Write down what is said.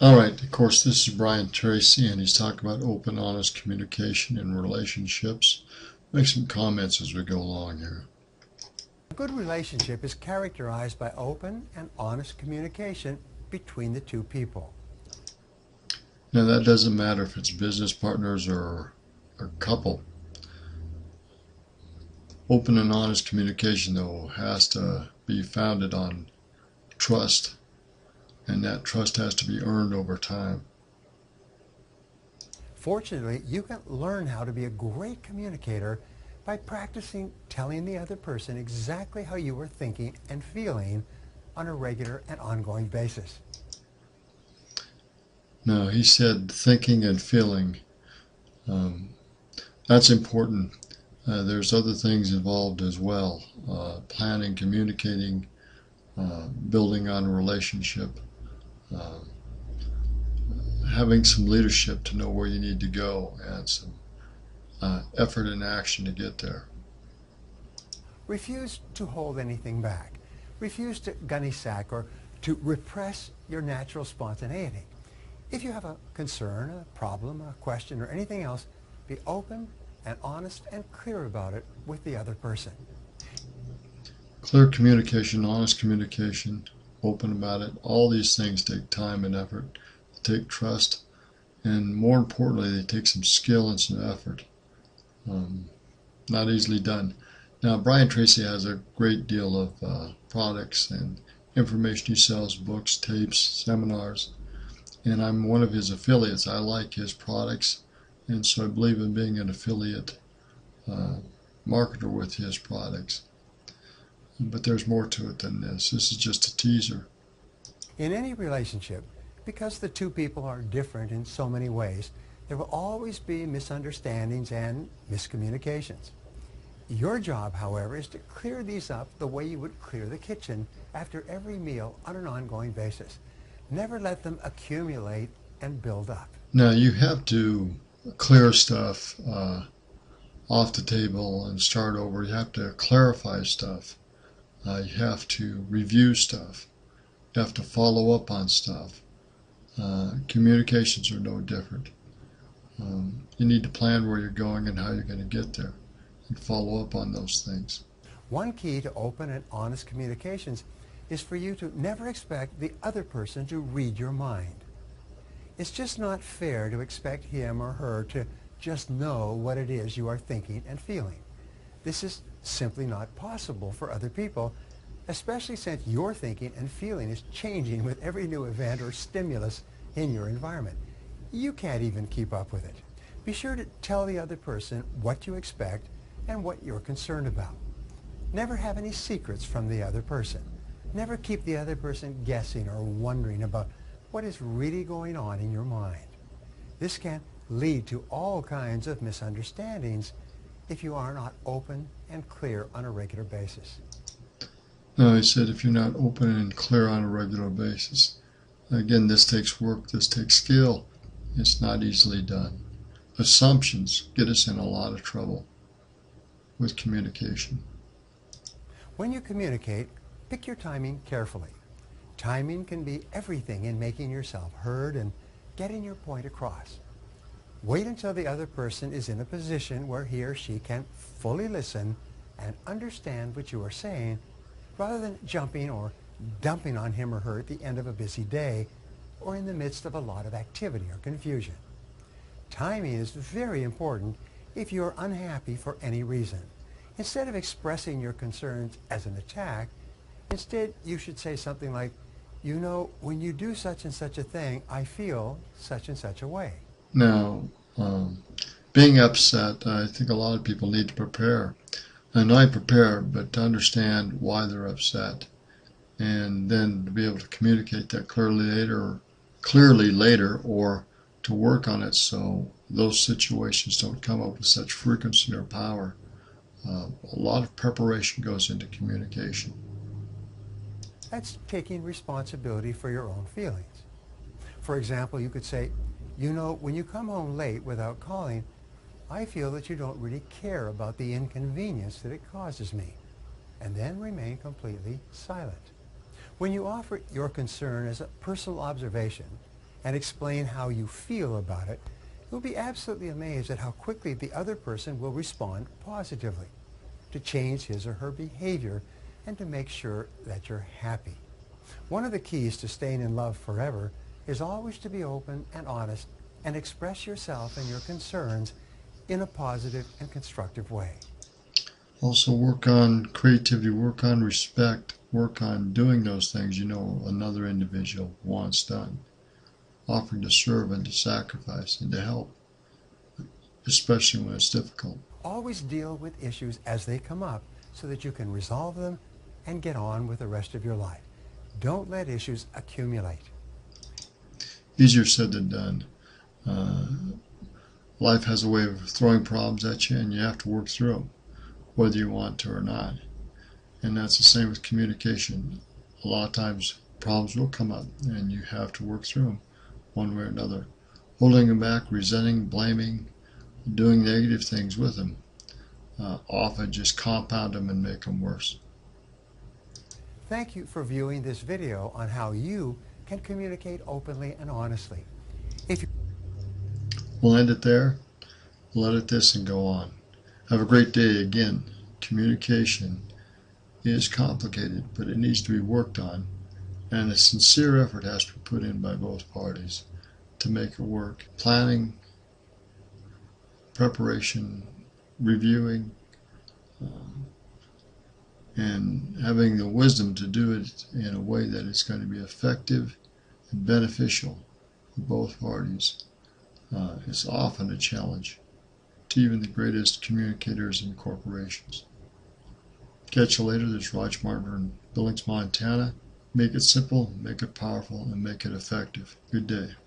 All right, of course, this is Brian Tracy, and he's talking about open, honest communication in relationships. Make some comments as we go along here. A good relationship is characterized by open and honest communication between the two people. Now, that doesn't matter if it's business partners or a couple. Open and honest communication, though, has to be founded on trust, and that trust has to be earned over time. Fortunately, you can learn how to be a great communicator by practicing telling the other person exactly how you are thinking and feeling on a regular and ongoing basis. Now, he said thinking and feeling. That's important. There's other things involved as well. Planning, communicating, building on a relationship, uh, having some leadership to know where you need to go, and some effort and action to get there. Refuse to hold anything back. Refuse to gunny sack or to repress your natural spontaneity. If you have a concern, a problem, a question, or anything else, be open and honest and clear about it with the other person. Clear communication, honest communication, open about it. All these things take time and effort, they take trust, and more importantly, they take some skill and some effort. Not easily done. Now, Brian Tracy has a great deal of products and information. He sells books, tapes, seminars, and I'm one of his affiliates. I like his products, and so I believe in being an affiliate marketer with his products. But there's more to it than this. This is just a teaser. In any relationship, because the two people are different in so many ways, there will always be misunderstandings and miscommunications. Your job, however, is to clear these up the way you would clear the kitchen after every meal on an ongoing basis. Never let them accumulate and build up. Now, you have to clear stuff off the table and start over. You have to clarify stuff. You have to review stuff. You have to follow up on stuff. Communications are no different. You need to plan where you're going and how you're going to get there and follow up on those things. One key to open and honest communications is for you to never expect the other person to read your mind. It's just not fair to expect him or her to just know what it is you are thinking and feeling. This is simply not possible for other people, especially since your thinking and feeling is changing with every new event or stimulus in your environment. You can't even keep up with it. Be sure to tell the other person what you expect and what you're concerned about. Never have any secrets from the other person. Never keep the other person guessing or wondering about what is really going on in your mind. This can lead to all kinds of misunderstandings if you are not open and clear on a regular basis. No, he said if you're not open and clear on a regular basis. Again, this takes work, this takes skill. It's not easily done. Assumptions get us in a lot of trouble with communication. When you communicate, pick your timing carefully. Timing can be everything in making yourself heard and getting your point across. Wait until the other person is in a position where he or she can fully listen and understand what you are saying, rather than jumping or dumping on him or her at the end of a busy day or in the midst of a lot of activity or confusion. Timing is very important if you are unhappy for any reason. Instead of expressing your concerns as an attack, instead you should say something like, you know, when you do such and such a thing, I feel such and such a way. Now, being upset, I think a lot of people need to prepare. And not prepare, but to understand why they're upset, and then to be able to communicate that clearly later, or to work on it so those situations don't come up with such frequency or power. A lot of preparation goes into communication. That's taking responsibility for your own feelings. For example, you could say, you know, when you come home late without calling, I feel that you don't really care about the inconvenience that it causes me, and then remain completely silent. When you offer your concern as a personal observation, and explain how you feel about it, you'll be absolutely amazed at how quickly the other person will respond positively to change his or her behavior and to make sure that you're happy. One of the keys to staying in love forever is always to be open and honest and express yourself and your concerns in a positive and constructive way. Also work on creativity, work on respect, work on doing those things you know another individual wants done. Offering to serve and to sacrifice and to help, especially when it's difficult. Always deal with issues as they come up so that you can resolve them and get on with the rest of your life. Don't let issues accumulate. Easier said than done. Life has a way of throwing problems at you, and you have to work through them, whether you want to or not. And that's the same with communication. A lot of times problems will come up, and you have to work through them one way or another. Holding them back, resenting, blaming, doing negative things with them often just compound them and make them worse. Thank you for viewing this video on how you can communicate openly and honestly. We'll end it there, let it this, and go on. Have a great day. Again, communication is complicated, but it needs to be worked on, and a sincere effort has to be put in by both parties to make it work. Planning, preparation, reviewing, and having the wisdom to do it in a way that it's going to be effective and beneficial for both parties is often a challenge to even the greatest communicators in corporations. Catch you later. This is Roger Martin in Billings, Montana. Make it simple, make it powerful, and make it effective. Good day.